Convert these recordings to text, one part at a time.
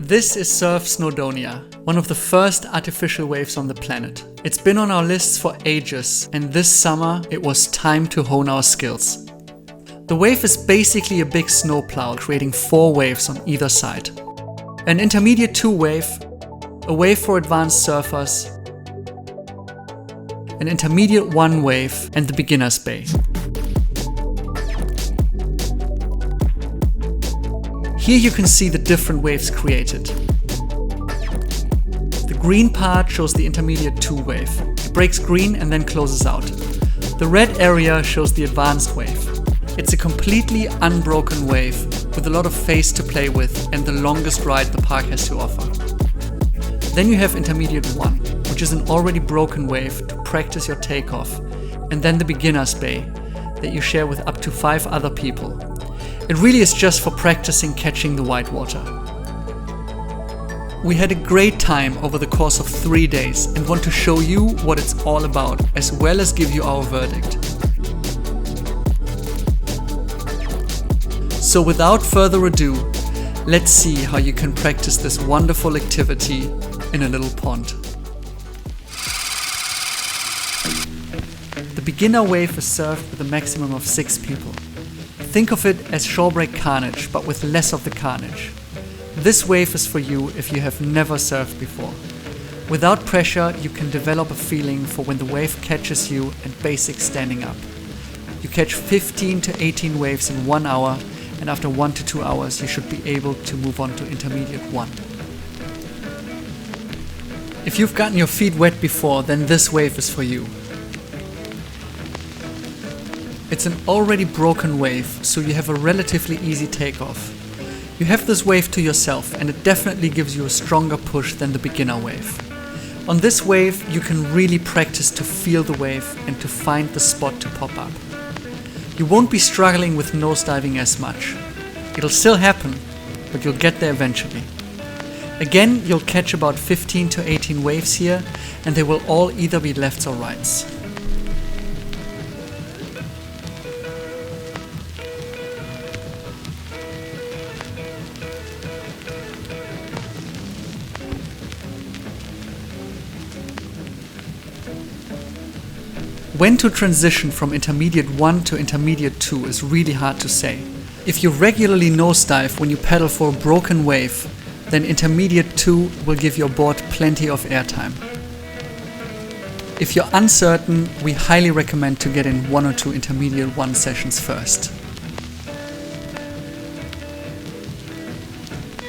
This is Surf Snowdonia, one of the first artificial waves on the planet. It's been on our lists for ages, and this summer it was time to hone our skills. The wave is basically a big snowplow creating 4 waves on either side. An intermediate 2 wave, a wave for advanced surfers, an intermediate 1 wave, and the beginner's bay. Here you can see the different waves created. The green part shows the intermediate 2 wave. It breaks green and then closes out. The red area shows the advanced wave. It's a completely unbroken wave with a lot of face to play with and the longest ride the park has to offer. Then you have intermediate 1, which is an already broken wave to practice your takeoff, and then the beginner's bay that you share with up to 5 other people. It really is just for practicing catching the white water. We had a great time over the course of 3 days and want to show you what it's all about, as well as give you our verdict. So without further ado, let's see how you can practice this wonderful activity in a little pond. The beginner wave is surfed with a maximum of 6 people. Think of it as shawbreak carnage, but with less of the carnage. This wave is for you if you have never surfed before. Without pressure, you can develop a feeling for when the wave catches you and basic standing up. You catch 15 to 18 waves in 1 hour, and after 1 to 2 hours you should be able to move on to intermediate 1. If you've gotten your feet wet before, then this wave is for you. It's an already broken wave, so you have a relatively easy takeoff. You have this wave to yourself, and it definitely gives you a stronger push than the beginner wave. On this wave, you can really practice to feel the wave and to find the spot to pop up. You won't be struggling with nosediving as much. It'll still happen, but you'll get there eventually. Again, you'll catch about 15 to 18 waves here, and they will all either be lefts or rights. When to transition from intermediate 1 to intermediate 2 is really hard to say. If you regularly nosedive when you paddle for a broken wave, then intermediate 2 will give your board plenty of airtime. If you're uncertain, we highly recommend to get in 1 or 2 intermediate 1 sessions first.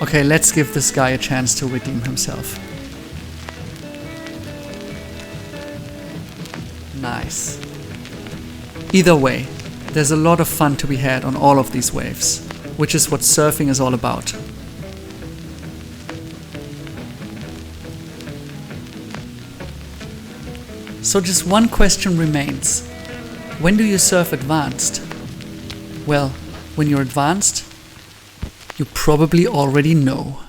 Okay, let's give this guy a chance to redeem himself. Nice. Either way, there's a lot of fun to be had on all of these waves, which is what surfing is all about. So just one question remains. When do you surf advanced? Well, when you're advanced, you probably already know.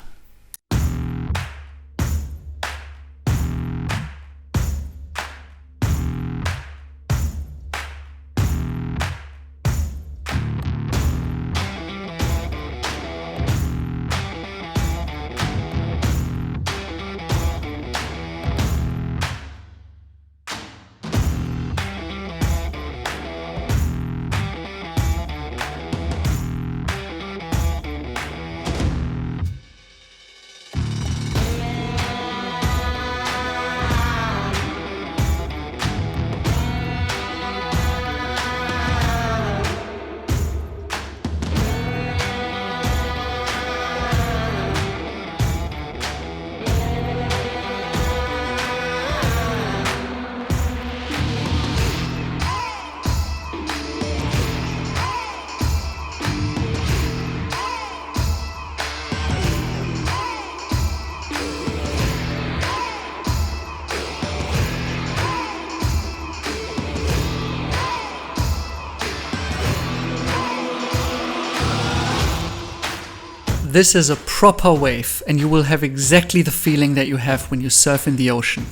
This is a proper wave, and you will have exactly the feeling that you have when you surf in the ocean.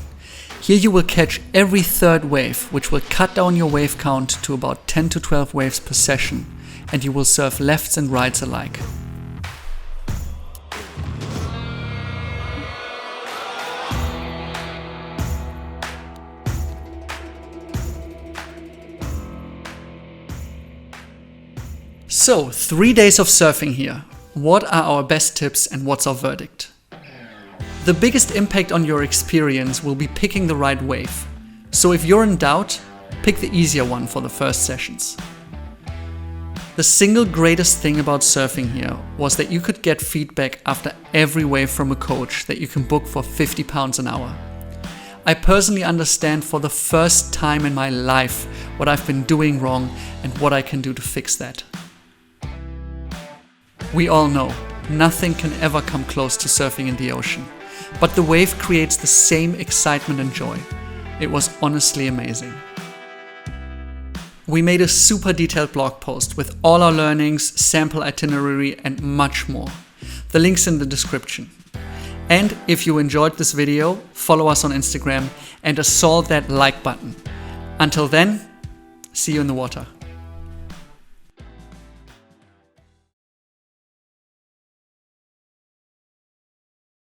Here you will catch every 3rd wave, which will cut down your wave count to about 10 to 12 waves per session, and you will surf lefts and rights alike. So, 3 days of surfing here. What are our best tips and what's our verdict? The biggest impact on your experience will be picking the right wave. So if you're in doubt, pick the easier one for the first sessions. The single greatest thing about surfing here was that you could get feedback after every wave from a coach that you can book for £50 an hour. I personally understand for the first time in my life what I've been doing wrong and what I can do to fix that. We all know, nothing can ever come close to surfing in the ocean, but the wave creates the same excitement and joy. It was honestly amazing. We made a super detailed blog post with all our learnings, sample itinerary and much more. The link's in the description. And if you enjoyed this video, follow us on Instagram and assault that like button. Until then, see you in the water.